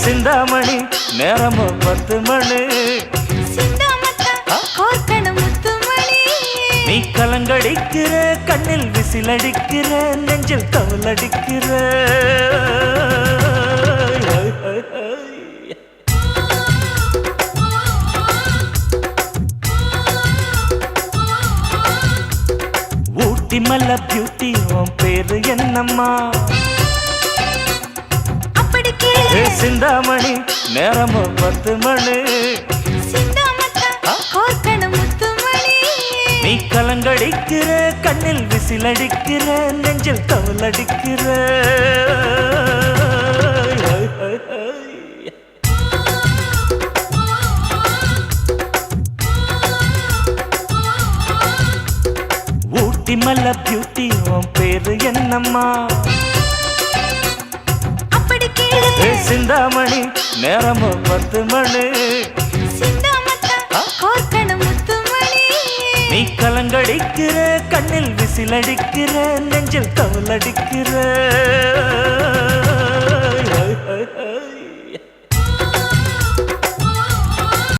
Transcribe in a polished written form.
சிந்தாமணி நேரமோ 10 மணி நீ கலங்கடிக்கிற கண்ணில் விசிலடிக்கிற நெஞ்சில் தவளடிக்கிற ஊட்டி மல்ல பியூட்டி உன் பேரு என்னம்மா சிந்தாமணி நேரமோ 10 மணி நீ கலங்கடிக்கிற கண்ணில் விசிலடிக்கிற நெஞ்சில் தவளடிக்கிற ஊட்டி மல்ல பியூட்டி உன் பேரு என்னம்மா சிந்தாமணி நேரமோ 10 மணி நீ கலங்கடிக்கிற கண்ணில் விசிலடிக்கிற நெஞ்சில் தவளடிக்கிற